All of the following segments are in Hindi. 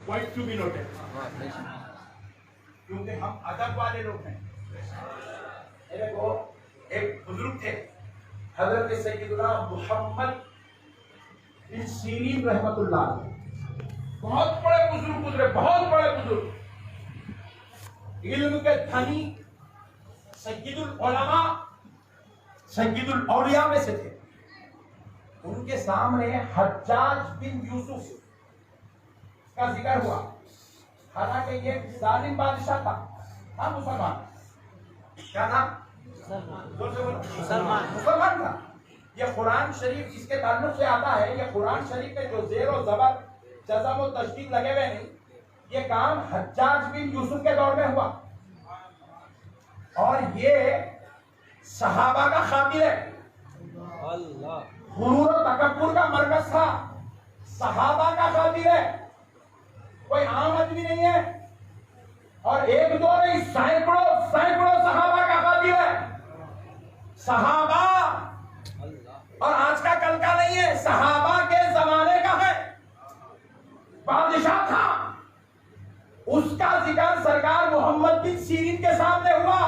पॉइंट टू बी नोटेड, क्योंकि हम अदब वाले लोग हैं। देखो एक बुजुर्ग थे हजरत सैयदना मोहम्मद बिन सीरीन रहमतुल्लाह, बहुत बड़े बुजुर्ग गुजरे, बहुत बड़े बुजुर्ग, इल्म के धनी, सय्यदुल उलमा, सय्यदुल औलिया में से थे। उनके सामने हज्जाज बिन यूसुफ का जिक्र हुआ। हालांकि ये जालिम बादशाह था, मुसलमान, क्या था? मुसलमान था। ये कुरान शरीफ जिसके ताल्लुक से आता है, ये कुरान शरीफ में जो जेर और जबर, जज़म और तशदीद लगे हुए नहीं, ये काम हज्जाज बिन यूसुफ के दौर में हुआ। और ये सहाबा का खातिर है, गुरूर और तकब्बुर का मरकज था, सहाबा का खातिर है, कोई आम आदमी नहीं है। और एक दो नहीं, सैकड़ों सैकड़ों सहाबा का खातिर है। सहाबा और आज का कल का नहीं है, सहाबा के जमाने का है। बादशाह था, उसका जिक्र सरकार मोहम्मद बिन सीरीन के सामने हुआ,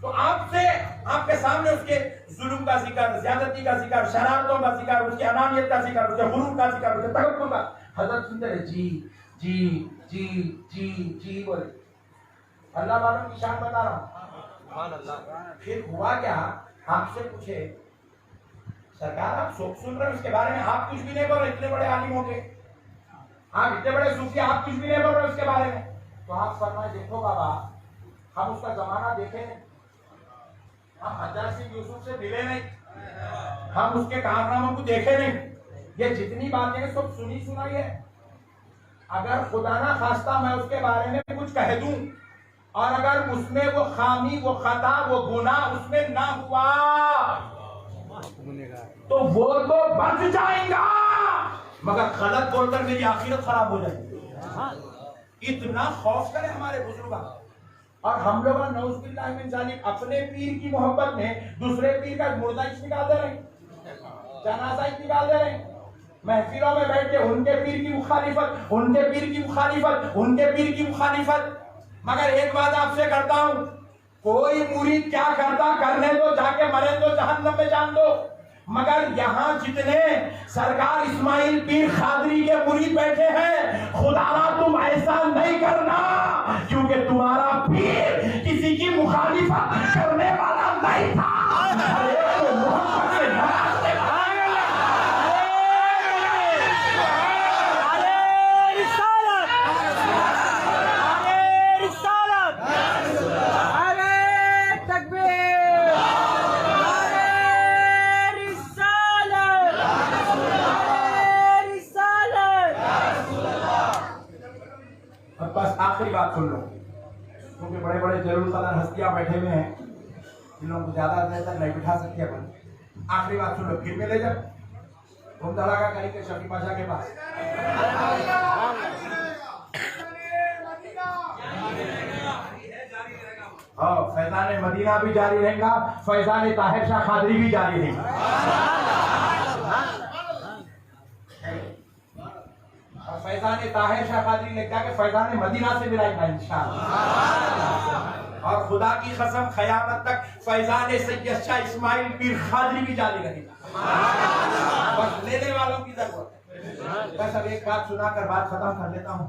तो आपसे आपके सामने उसके जुल्म का जिक्र, ज्यादती का जिक्र, शरारतों का जिक्र, उसकी अनानियत का जिक्र, उसके गुरूर का जिक्र, उसके तकब्बुर का। हजरत सुनते रहे जी जी जी जी जी बोले। अल्लाह वालों की शान बता रहा हूं। फिर हुआ क्या, आपसे पूछे सरकार आप सुन रहे हो इसके बारे में, आप कुछ भी नहीं बोल रहे, इतने बड़े आलिम हो गए, आप इतने बड़े सूफी, आप कुछ भी नहीं बोल रहे उसके बारे में। तो आप फरमाए देखो बाबा, हम उसका जमाना देखे नहीं, हम हज्जाज बिन यूसुफ से मिले नहीं, हम उसके कारनामों को देखे नहीं, ये जितनी बातें सब सुनी सुनाई है। अगर खुदा ना खास्ता मैं उसके बारे में कुछ कह दूं और अगर उसमें वो खामी, वो खता, वो गुनाह उसमें ना हुआ तो वो तो बच जाएगा, मगर गलत बोलकर मेरी आखिरत खराब हो जाएगी। इतना खौफ करे हमारे बुजुर्ग। और हम लोग नौजुबिल्लाह मिन जालिक अपने पीर की मोहब्बत में दूसरे पीर का मुर्दा निकाल दे रहे, जनाजा निकाल दे रहे, महफिलों में बैठ के उनके पीर की मुखालिफत, उनके पीर की मुखालिफत, उनके पीर की मुखालिफत। मगर एक बात आपसे करता हूं, कोई मुरीद क्या करता करने दो, जाके मरे तो जहन्नम में जान दो। मगर यहाँ जितने सरकार इस्माइल पीर खादरी के मुरीद बैठे हैं, खुदारा तुम ऐसा नहीं करना, क्योंकि तुम्हारा पीर किसी की मुखालिफत करने वाला नहीं था। बस आखिरी बात सुन लो, क्योंकि बड़े बड़े जरूर कदर हस्तियां बैठे हुए हैं, इन लोगों को ज्यादा देर तक नहीं बिठा सकते अपन। आखिरी बात सुन लो, फिर मिले जब घूम धड़ाका करेंगे शफी पाशा के पास। हाँ, फैजान मदीना भी जारी रहेगा, फैजान ताहिर शाह खादरी भी जारी रहेगा, फैजान ताहिर शाह कादरी ने क्या कि फैजान मदीना से मिलाएगा इंशाअल्लाह। और खुदा की कसम क़यामत तक फैजान सैयद शाह इस्माइल पीर खादरी भी जारी रहेगा, बस लेने वालों की जरूरत है। बस अब एक बात सुनाकर बात खत्म कर देता हूँ।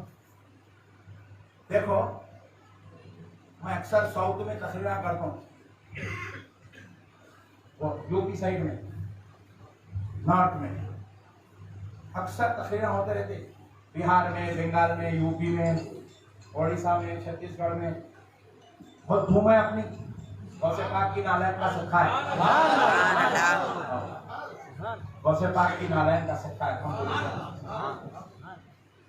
देखो, मैं अक्सर साउथ में तकरीरा करता हूँ, वो यूपी साइड में, नॉर्थ में अक्सर तकरीरा होते रहते, बिहार में, बंगाल में, यूपी में, ओडिशा में, छत्तीसगढ़ में। बहुत धूम है अपनी, गौसे पाक की नालायक का सदका है, गौसे पाक की नालायक का सदका है।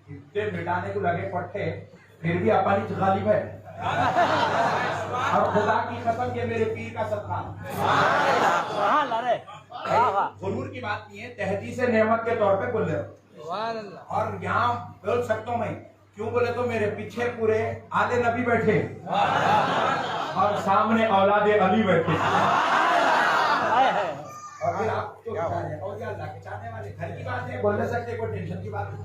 इतने मिटाने को लगे पट्टे, फिर भी अपनी गालिब है। और खुदा की कसम ये मेरे पीर का सदका है। गुरूर की बात नहीं है, तहदीस नेमत के तौर पे बोल रहे हो। और यहाँ बोल सकता हूँ मैं, क्यों बोले तो मेरे पीछे पूरे आले नबी बैठे और सामने औलादे अली बैठे। और फिर आप जो और क्या अल्लाह के चाहने वाले, घर की बात है, बोल नहीं सकते, कोई टेंशन की बात नहीं।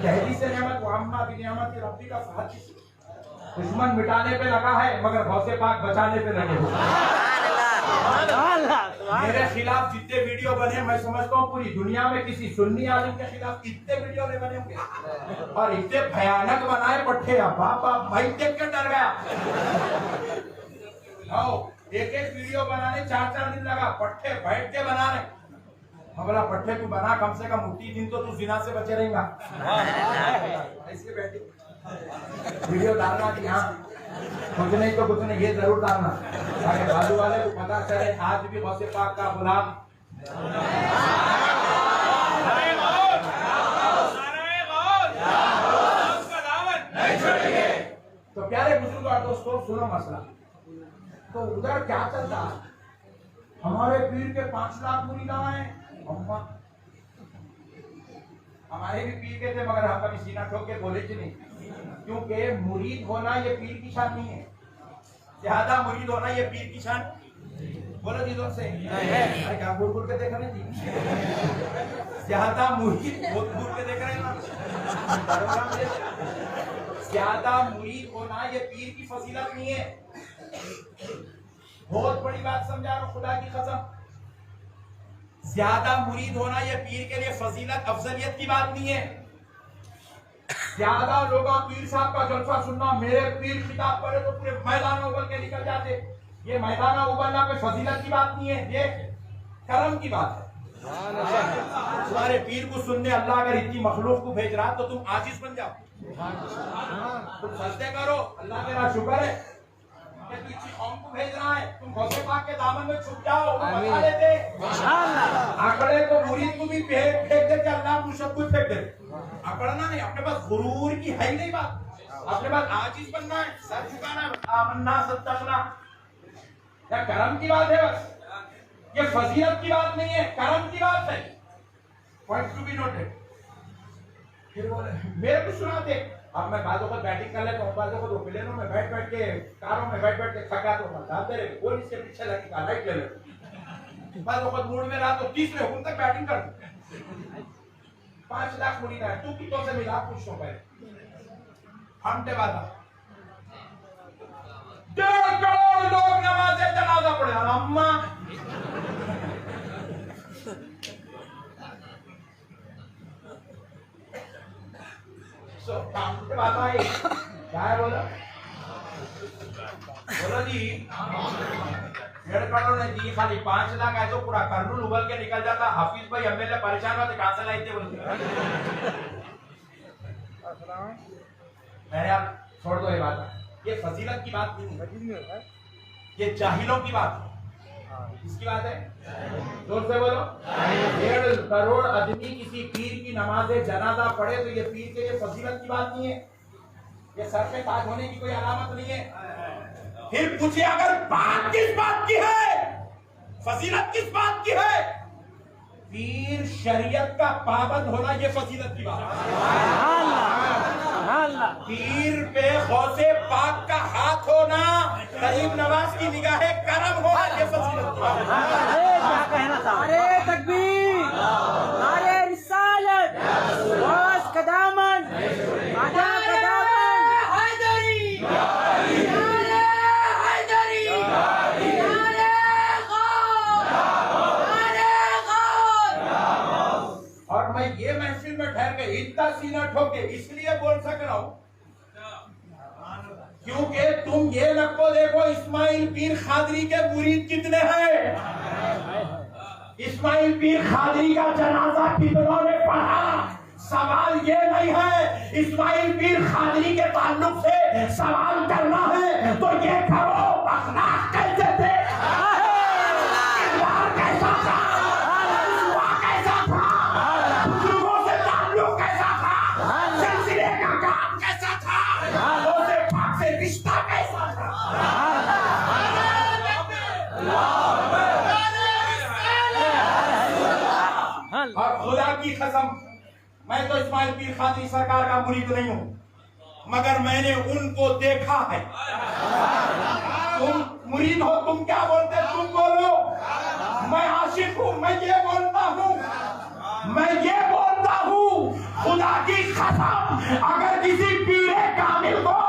कहली से नेमत वाम्मा भी नेमत की रब्बी का फहद, दुश्मन मिटाने पे लगा है मगर गौसे पाक बचाने पे लगे हुए। मेरे खिलाफ जितने वीडियो बने, मैं समझता हूँ पूरी दुनिया में किसी सुन्नी आलिम के खिलाफ इतने वीडियो नहीं बने होंगे, और इतने भयानक बनाए पट्टे, बाप भाई देख के डर गया। एक एक वीडियो बनाने 4-4 दिन लगा, पट्टे बैठ के बना रहे। बोला पट्टे तू बना, कम से कम 30 दिन तो तू जिना से बचे रहेगा। इसलिए बैठी वीडियो डालना कि हाँ कुछ नहीं तो कुछ नहीं, ये जरूर डालना ताकि बाजू वाले को पता चले आज भी गौसे पाक का गुलाम। तो प्यारे बुजुर्ग और दोस्तों, सुनो मसला। तो उधर क्या चलता, हमारे पीर के 5 लाख मुरीदां हैं। अम्मा हमारे भी पीर के थे मगर हम कभी सीना ठोक के बोले नहीं, क्योंकि मुरीद होना ये पीर की शान नहीं है। ज्यादा मुरीद होना ये पीर की शान, बोलो जी जोर से। अरे क्या घूर घूर के देख रहे जी, ज्यादा मुरीद बहुत घूर के देख रहे हैं ना। ज्यादा मुरीद होना ये पीर की फजीलत नहीं है। बहुत बड़ी बात समझा रहा हूं, खुदा की कसम। ज्यादा मुरीद होना ये पीर के लिए फजीलत अफजलियत की बात नहीं है। ज्यादा लोग पीर साहब का जलसा सुनना, मेरे पीर खिताब करे तो पूरे मैदान उबल के निकल जाते, ये मैदान उबलना पे फजीलत की बात नहीं है, ये करम की बात है। तुम्हारे पीर को सुनने अल्लाह अगर इतनी मखलूक को भेज रहा तो तुम आजिज बन जाओ, तुम सजदे करो, अल्लाह तेरा शुक्र है कि तू इतनी कौम को भेज रहा है, तुम गौसे पाक के दामन में छुप जाओ, बचा लेते। आंकड़े को मुरीद को भी फेंक देते, अल्लाह को सब कुछ फेंक देते। आंकड़ना नहीं, अपने पास गुरूर की है ही नहीं बात, अपने पास आजिज बनना है, सर झुकाना, आमन्ना सत्तकना, क्या करम की बात है बस, ये फजीलत की बात नहीं है, करम की बात है। Point to be noted. फिर बोले मेरे को सुनाते, अब मैं बाजू पर बैटिंग कर लेता हूँ, बाजू को प्लेनों में बैठ के, कारों में बैठ के थका तो बताते रहे, कोई इसके पीछे लगी का लाइट ले ले, बाजू को मूड में रहा तो 30वें हुकुम तक बैटिंग कर। 5 लाख मुरीद है, तू कितों से मिला पूछ लो पहले, हमटे बात 1.5 करोड़ लोग नमाज़े जनाजा पढ़े, अम्मा बात आई क्या है, बोलो बोलो जी। 1.5 करोड़ ने दी, खाली 5 लाख है तो पूरा कर्नूल उबल के निकल जाता। हाफिज भाई एमएलए परेशान होते, कहां से लाए थे बोलते। मैंने आप छोड़ दो ये बात, ये फजीलत की बात नहीं है, ये जाहिलों की बात है। किसकी बात है, जोर से बोलो। 1.5 करोड़ आदमी किसी पीर की नमाज़े जनाजा पढ़े तो ये पीर के लिए फजीलत की बात नहीं है, ये सर पे ताज होने की कोई अलामत नहीं है। फिर पूछिए अगर बात किस बात की है, फजीलत किस बात की है, पीर शरीयत का पाबंद होना ये फजीलत की बात है। पीर पे गौसे पाक का हाथ होना, गरीब नवाज की निगाहे करम होना, ये फजीलत की बात है। क्या कहना था? अरे तकबीर, अरे रिसालत, वास का दामन, आजा का दामन, हैदरी, नारे हैदरी, नारे गौस, नारे गौस। और मैं ये महफिल में ठहर के इतना सीना ठोके इसलिए बोल सक रहा हूं क्योंकि तुम ये नको देखो इस्माइल पीर खादरी के मुरीद कितने हैं, इस्माइल पीर खादरी का जनाजा कितनों ने पढ़ा। सवाल ये नहीं है इस्माइल पीर खादरी के ताल्लुक से सवाल करना है तो ये करो अखलाक कैसे थे, किरदार कैसा था, हुआ कैसा था, बुजुर्गों से ताल्लुक कैसा था, सिलसिले का काम कैसा था, रोज़े पाक से रिश्ता कैसा था। और खुदा की कसम मैं तो इस्माइल पीर खादरी सरकार का मुरीद नहीं हूं मगर मैंने उनको देखा है। तुम मुरीद हो, तुम क्या बोलते, तुम बोलो मैं आशिक हूं, मैं ये बोलता मैं ये बोलता हूं, खुदा की कसम, अगर किसी पीरे कामिल को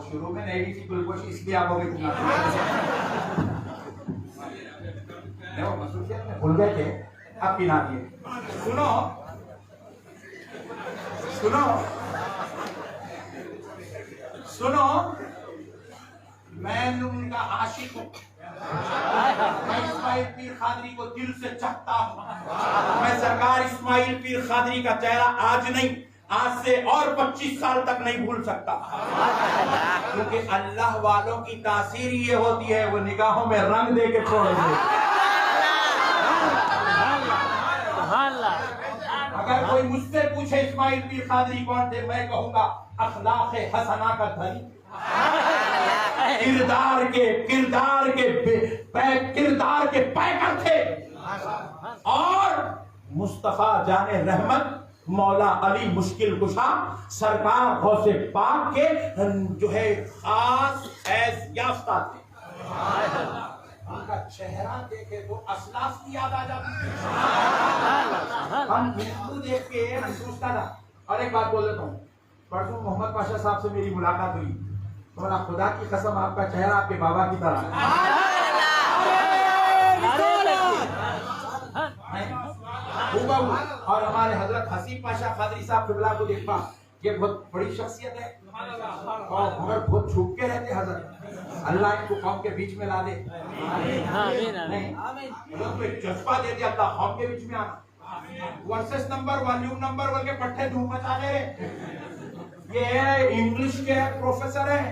शुरू में नहीं थी गुलगोशी, इसलिए आप हो गई वो मसरूफियत में भूल गए थे, अब पिला दिए। सुनो सुनो सुनो, मैं उनका आशिक हूँ, मैं इस्माइल पीर खादरी को दिल से चाहता हूँ। मैं सरकार इस्माइल पीर खादरी का चेहरा आज नहीं, आज से और 25 साल तक नहीं भूल सकता, क्योंकि अल्लाह वालों की तासीर ये होती है, वो निगाहों में रंग दे के छोड़ देते। अगर कोई मुझसे पूछे इस्माइल पीर खादरी कौन थे, मैं कहूंगा अखलाक हसना का धनी, किरदार के पैकर थे, और मुस्तफा जाने रहमत मौला अली मुश्किल कुशा सरकार गौसे पाक के जो है खास फैज याफ्ता थे। उनका चेहरा देखे तो असलाफ की याद आ जाती है। हम हिंदू देख के मैं सोचता था, और एक बात बोल देता हूँ, परसों मोहम्मद पाशा साहब से मेरी मुलाकात हुई, तो बोला खुदा की कसम आपका चेहरा आपके बाबा की तरह है। और हमारे हजरत हसीब पाशा खादरी साहब किबला को देखा, ये बहुत बड़ी शख्सियत है, और मगर बहुत छुप के रहते हजरत, अल्लाह इनको कौम के बीच में ला दे। नहीं जज्बा दे दिया अल्लाह कौम के बीच में आना। वर्सेस नंबर, वॉल्यूम नंबर बोल के पट्टे धूम मचा दे रहे। ये इंग्लिश के प्रोफेसर हैं,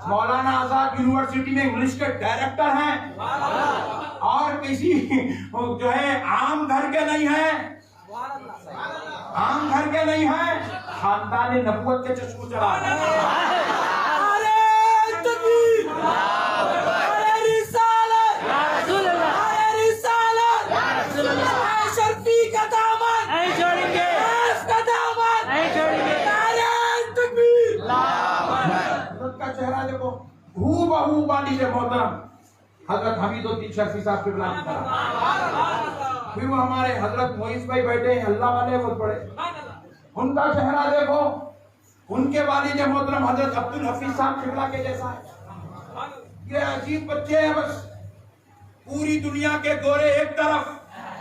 मौलाना आजाद यूनिवर्सिटी में इंग्लिश के डायरेक्टर हैं, और किसी जो है आम घर के नहीं है, आम घर के नहीं है, खानदान नबूवत के चश्मू चला चेहरा देखो, हूबहू वाली से मोहतरम हजरत हमीदुद्दीन शर्फी साहब के बुलाने का। फिर वो हमारे हजरत मोइस भाई बैठे हैं, अल्लाह वाले बहुत बड़े, उनका चेहरा देखो, उनके वालिद मोहतरम हजरत अब्दुल हफीज साहब किबला के जैसा है। ये अजीब बच्चे हैं, बस पूरी दुनिया के गोरे एक तरफ,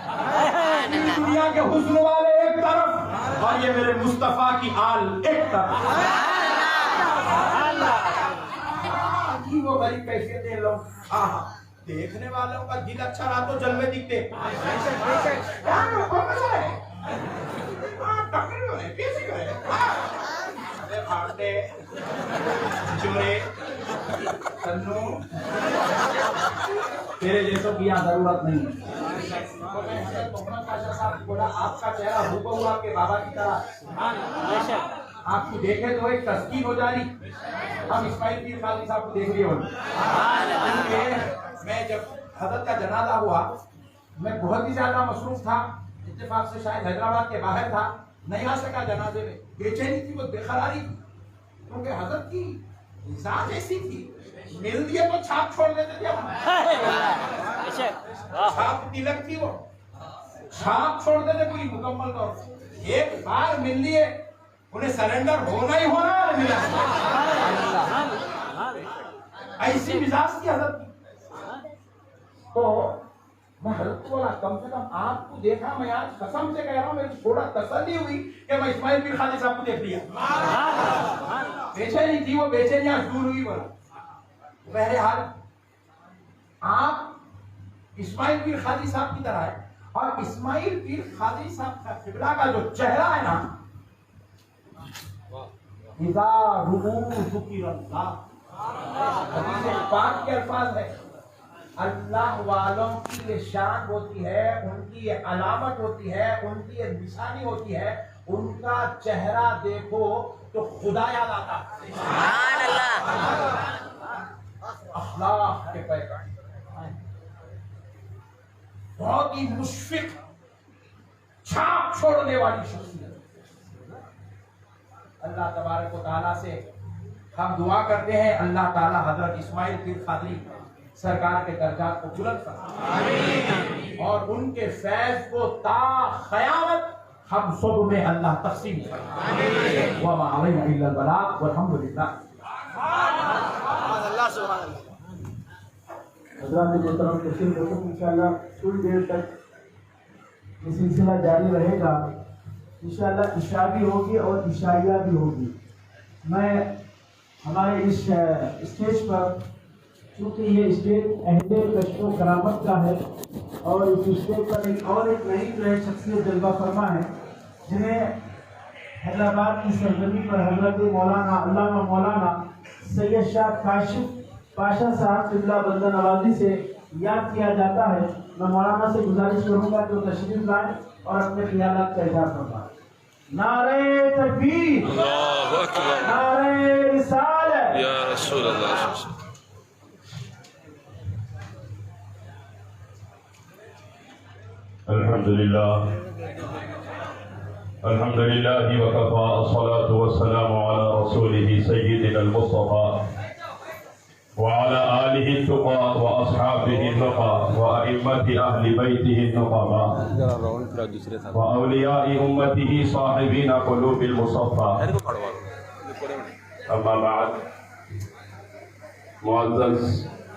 पूरी दुनिया के हुस्न वाले एक तरफ, और ये मेरे मुस्तफा की आल एक तरफ। वो बड़ी कैफियत लोग, देखने वालों का दिल अच्छा रहा तो जलवे दिखते। तेरे जैसों की यहाँ जरूरत नहीं है। बोला आपका चेहरा हूबहू आपके बाबा की तरह, आपको देखे तो एक तस्कीन हो जा रही। हम इस्माइल पीर खादरी साहब को देख लिए होंगे। मैं जब हजरत का जनाजा हुआ, मैं बहुत ही ज्यादा मसरूफ था, इत्तेफाक से शायद हैदराबाद के बाहर था, नहीं आ सका जनाजे में। बेचैनी थी, वो बेकरारी थी, क्योंकि हजरत की मिजाज ऐसी थी, मिल दिए तो छाप छोड़ देते थे। छाप तिलक थी, वो छाप छोड़ देते पूरी मुकम्मल तौर से। एक बार मिल लिए, उन्हें सरेंडर होना ही होना है। मिला ऐसी मिजाज की हजरत की। तो मैं हजरत को बोला, कम से कम आपको देखा, मैं आज कसम से कह रहा हूँ, मेरी थोड़ा तसल्ली हुई कि मैं इस्माइल पीर खादरी साहब को देख लिया। बेचैनी थी, वो बेचैनी आज दूर हुई। बोला बहरहाल आप इस्माइल पीर खादरी साहब की तरह है, और इस्माइल पीर खादरी साहब का किबला का जो चेहरा है ना, पाक के अल्फाज है, अल्लाह वालों की ये शान होती है, उनकी ये अलामत होती है, उनकी ये निशानी होती है, उनका चेहरा देखो तो खुदा याद आता। अखलाक के पैगाम, बहुत ही मुशफिक छाप छोड़ने वाली शख्सियत। अल्लाह तबारक व तआला से हम दुआ करते हैं, अल्लाह ताला हजरत इस्माइल पीर कादरी सरकार के दर्जात को बुलंद फरमाए और उनके फैज को ता क़यामत हम सब में अल्लाह तक़सीम फरमाए। व मा अलैना इल्लल बलाग वल्हम्दुलिल्लाह। हज़रात मोहतरम तशरीफ़ रखो, इंशाअल्लाह थोड़ी देर तक ये सिलसिला जारी रहेगा। इंशाअल्लाह इशा भी होगी और इशाइया भी होगी। मैं हमारे इस स्टेज पर, चूँकि ये स्टेज अहले कश्फ करामत का है और इस स्टेज पर एक नई जो है शख्सियत जलवा फरमा है, जिन्हें हैदराबाद की सरजमी पर हजरत मौलाना अल्लामा मौलाना सैयद शाह काशिफ पाशा साहब क़िबला बंदा नवाजी से याद किया जाता है। मैं मौलाना से गुजारिश करूँगा कि वो तशरीफ लाएँ और अपने ख्यालात का इज़हार फरमाएं। नारे तकबीर, नारे रिसालत, या रसूल अल्लाह। अल्हम्दुलिल्लाह अल्हम्दुलिल्लाह वकफ़ा अस्सलातु वस्सलामु अला रसूलिही सय्यिदिनल मुस्तफ़ा व अला आलिहि तुक़ा व अस्हाबिहि नुक़ा व अइम्मति अहलि बैतिहि नुक़बा व औलियाइ उम्मतिही साहिबीन क़ुलूबिल मुसफ़्फ़ा। अम्मा बाद, मुअज़्ज़ज़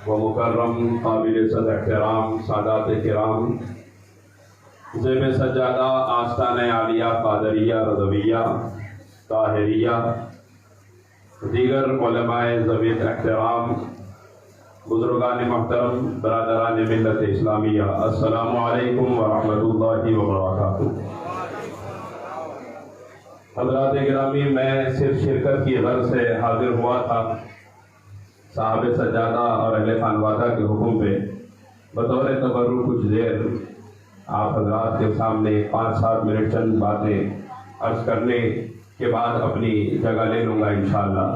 व मुकर्रम काबिल एहतराम सादात किराम, ज़ेब सज्जादा आस्ताने आलिया क़ादरिया रज़विया ताहिरिया, दीगर उलमाए ज़वीत एहतराम, बुज़ुर्गान महतरम, बरादरान मिल्लत इस्लामिया, अस्सलामु अलैकुम व रहमतुल्लाहि व बरकातुहू। हज़रात गिरामी, मैं सिर्फ शिरकत की गर्ज़ से हाजिर हुआ था। साहब सज्जादा और अहले खानवादा के हुक्म पे बतौर तबर्रुक कुछ देर आप हजरात के सामने 5-7 मिनट चंद बातें अर्ज करने के बाद अपनी जगह ले लूँगा इंशाअल्लाह।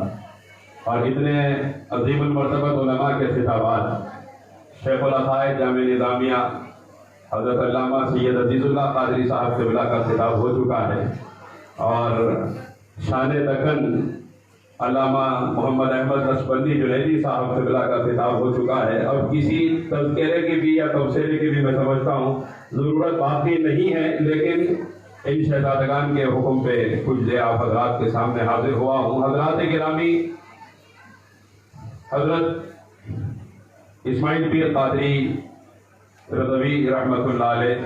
और इतने अज़ीमुल मर्तबत उलमा के खिताबात शेखुल अक़ाइद जामे निज़ामिया हज़रत अल्लामा सैयद अज़ीज़ुल्लाह क़ादरी साहब क़िबला का खिताब हो चुका है और शान दक्कन अल्लामा मोहम्मद अहमद रशबंदी जुनैदी साहब क़िबला का खिताब हो चुका है। अब किसी तज़किरे की भी या तबसरे की भी मैं समझता हूँ ज़रूरत बाकी नहीं है, लेकिन इन शहज़ादगान के हुक्म पे कुछ देर आप हज़रात के सामने हाजिर हुआ हूँ। हज़रात गिरामी, हज़रत इस्माइल पीर कादरी रज़वी रहमतुल्लाह अलैह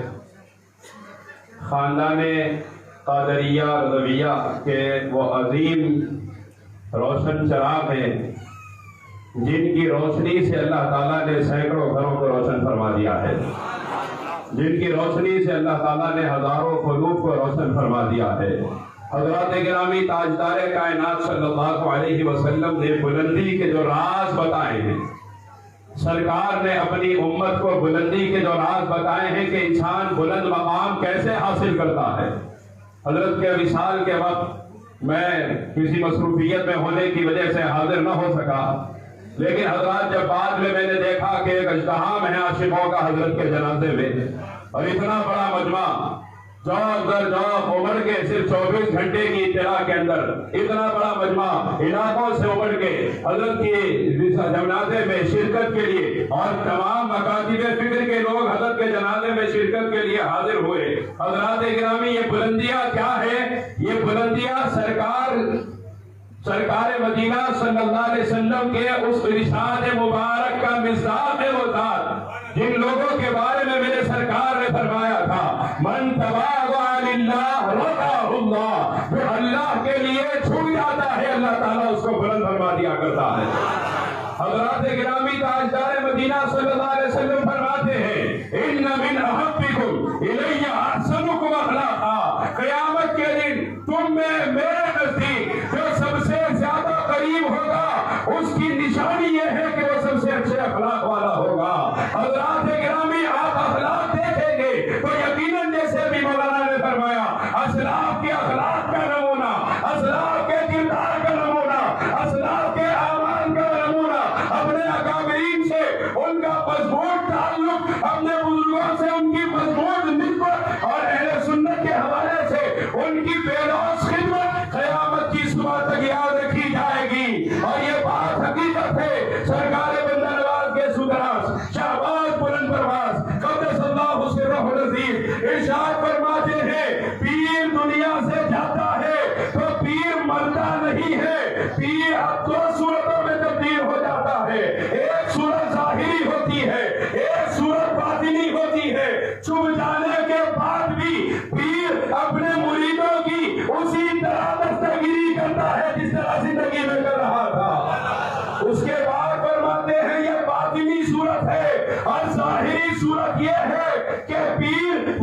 ख़ानदान कादरिया रज़विया के वो अजीम रोशन चराग हैं, जिनकी रोशनी से अल्लाह ताला ने सैकड़ों घरों को रोशन फरमा दिया है, जिनकी रोशनी से अल्लाह ताला ने हजारों क़ुलूब को रोशन फरमा दिया है। हज़रात गिरामी, ताजदार कायनात सल्लल्लाहु अलैहि वसल्लम ने बुलंदी के जो राज बताए हैं, सरकार ने अपनी उम्मत को बुलंदी के जो राज बताए हैं कि इंसान बुलंद मकाम कैसे हासिल करता है। हजरत के विसाल के वक्त मैं किसी मसरूफियत में होने की वजह से हाजिर न हो सका, लेकिन हजरत जब बाद में मैंने देखा कि एक इज्तिहाम है आशिकों का हजरत के जनाजे में, और इतना बड़ा मजमा जौक दर जौक उमड़ के सिर्फ 24 घंटे की इत्तला के अंदर इतना बड़ा मजमा इलाकों से उमड़ के हजरत के जनाजे में शिरकत के लिए और तमाम मकातिब फिक्र के लोग हजरत के जनाजे में शिरकत के लिए हाजिर हुए। हजरात गिरामी, ये बुलंदियां क्या है? ये बुलंदियां सरकार मदीना सल्लल्लाहु अलैहि वसल्लम के उस इरशाद मुबारक का मिज़ाज है, वो ज़ात जिन लोगों के बारे में मेरे सरकार ने फरमाया था, मन तवाज़ा लिल्लाह रफ़अहुल्लाह, जो अल्लाह के लिए झुक जाता है अल्लाह ताला उसको बुलंद फरमा दिया करता है। हज़रात गिरामी, ताजदार मदीना सल्लल्लाहु अलैहि वसल्लम फरमाते हैं, इन्न मिन अहब्बिकुम इलैया अहसनुकुम अखलाक़ा, क़यामत के दिन तुम में मेरे नज़दीक जो सबसे ज्यादा करीब होगा उसकी निशानी यह है कि वो सबसे अच्छे अखलाक वाला होगा। हज़रात गिरामी, आप अखलाक देखेंगे तो यकीनन जैसे भी मौलाना ने फरमाया, असलाफ के अखलाक का नमूना, असलाफ के किरदार का नमूना, असलाफ के आमान का नमूना अपने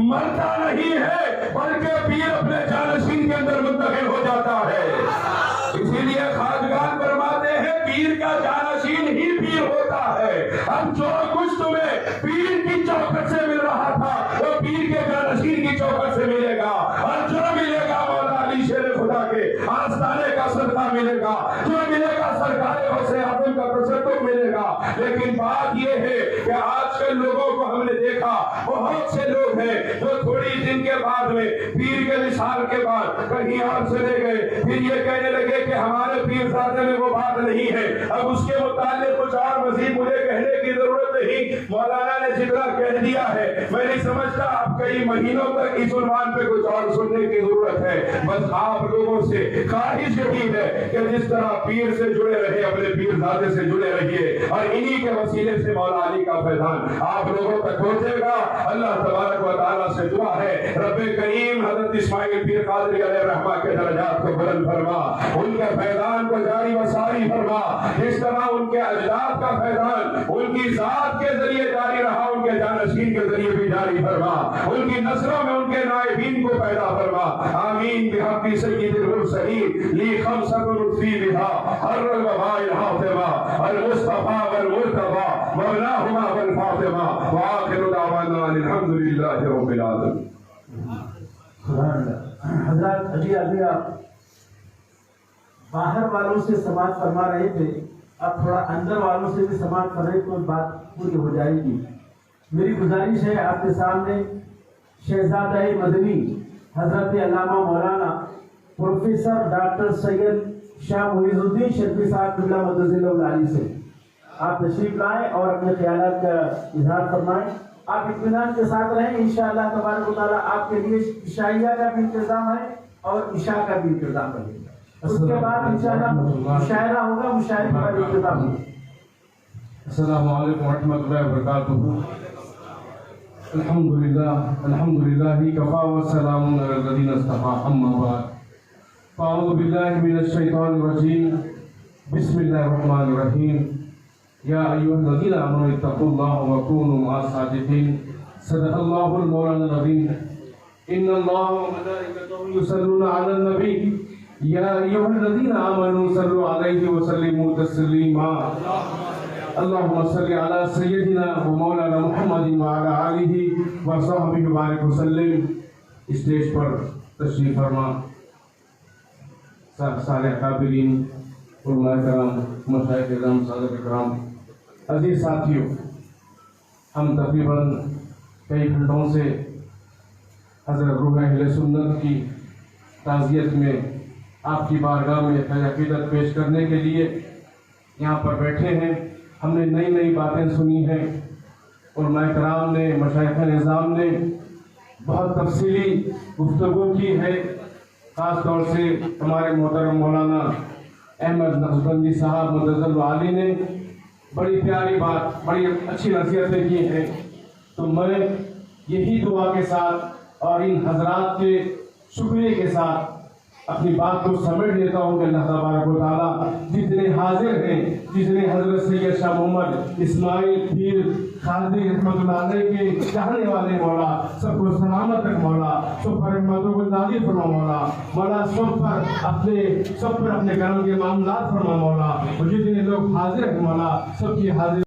मरता नहीं है, बल्कि पीर अपने जानशीन के अंदर मुंतकिल हो जाता है। इसीलिए खाजगान फरमाते हैं पीर का जानशीन ही पीर होता है। अब जो कुछ तुम्हें पीर की चौखट से मिल रहा था वो पीर के जानशीन की चौखट से मिलेगा, और जो मिलेगा मौला अली शेर खुदा के आस्थाने का सदका मिलेगा, जो मिलेगा सरकार से आदम का तसद्दुक मिलेगा। लेकिन बात यह है कि आजकल लोगों को हमने देखा, बहुत से लोग हैं जो थोड़ी दिन के बाद में पीर के विशाल के बाद कहीं और चले गए, फिर ये कहने लगे कि हमारे पीर साथे में वो बात नहीं है। अब उसके मुताल्लिक कुछ और मजीद मुझे कहने की जरूरत नहीं, मौलाना ने जितना कह दिया है। मैं नहीं समझता अब कई महीनों तक इस उन्वान पे कुछ और सुनने की जरूरत है। बस आप लोगों से ख्वाहिश यही है कि जिस तरह पीर से जुड़े रहे अपने पीरजादे से जुड़े रहिए, और इन्हीं के वसीले से मौला अली का फैजान आप लोगों तक पहुंचेगा। अल्लाह तबारक व तआला से दुआ है रब्बे करीम हजरत इस्माइल पीर कादरी अलैहि रहमा के दर्जात को बुलंद फरमा, उनके फैजान को जारी व सारी फरमा। जिस तरह उनके अजदाद का फैजान उनकी जात के जरिए जारी रहा, उनके जानशीन के जरिए भी जारी फरमा, उनकी नस्लों में उनके नायबीन को पैदा फरमा। आमीन बिहक़्क़ि सय्यिदिल मुरसलीन ली खमसतुन फी बिहा हर्रल वबाइल हातिमा अल मुस्तफा वल मुर्तबा मौलाहुमा वल फातिमा व आखिरु दावाना अल्हम्दुलिल्लाहि रब्बिल आलमीन। हजरत अभी आप बाहर वालों से समाज फरमा रहे थे, अब थोड़ा अंदर वालों से भी समाज कर रहे तो बात पूरी हो जाएगी। मेरी गुजारिश है आपके सामने शहजादा मदनी हजरत अल्लामा मौलाना प्रोफेसर डॉक्टर सैयद शाह मुइजुद्दीन शर्फी साहब बिल्ला मदजिल अली से आप तशरीफ लाएं और अपने ख्यालात का इजहार फरमाएं। आप इत्मीनान के साथ रहें, इंशाअल्लाह तबारक व तआला आपके लिए इशाइया का भी इंतजाम है और इशा का भी इंतजाम है। उसके बाद इंशाअल्लाह मुशायरा होगा, मुशायरे का भी इंतजाम होगा। अस्सलामु अलैकुम व रहमतुल्लाहि व बरकातुहू। अल्हम्दुलिल्लाहि कफ़ा व सलामुन अलल लज़ीना इस्तफ़ा अम्मा बाद। अऊज़ु बिल्लाहि मिनश शैतानिर रजीम। बिस्मिल्लाहिर रहमानिर रहीम। या अय्युहल्लज़ीना आमनू इत्तक़ुल्लाह व कूनू मअस सादिक़ीन। सदक़ल्लाहुल मौलानाल अज़ीम। इन्नल्लाहा व मलाइकतहु युसल्लूना अलन नबी या अय्युहल्लज़ीना आमनू सल्लु अलैहि व सल्लिमू तस्लीमा। अल्लाहुम्मा सल्लि अला सय्यदिना व मौलाना मुहम्मदिन व अला आलिहि व सहबिहि व बारिक वसल्लिम। स्टेज पर तशरीफ फरमा सारे काबिरीन, उलमा कराम, मशाइख इज़ाम, सादत कराम, अजीज साथियों, हम तकरीबन कई घंटों से हज़रत रूह अहले सुन्नत की ताज़ियत में आपकी बारगाह में अक़ीदत पेश करने के लिए यहाँ पर बैठे हैं। हमने नई नई बातें सुनी हैं, उलमा कराम ने, मशाइख निज़ाम ने बहुत तफसीली गुफ्तगू की है। ख़ास तौर से हमारे मोहतरम मौलाना अहमद नक्शबंदी साहब मुतज़्ज़ल आली ने बड़ी प्यारी बात, बड़ी अच्छी नसीहतें की हैं। तो मैं यही दुआ के साथ और इन हजरात के शुक्रिया के साथ अपनी बात को समेट लेता हूँ कि अल्लाह तबारक व तआला जितने हाजिर हैं, जितने हजरत सैयद शाह मोहम्मद इस्माइल पीर कादरी रहमतुल्लाह अलैह के चाहने वाले मौला सबको सलामत रख मौला, सब पर रहमतों को नाज़िल फरमा मौला, मौला सब पर अपने करम के मामलात फरमा मौला, और जितने लोग हाजिर हैं मौला सबकी हाजिर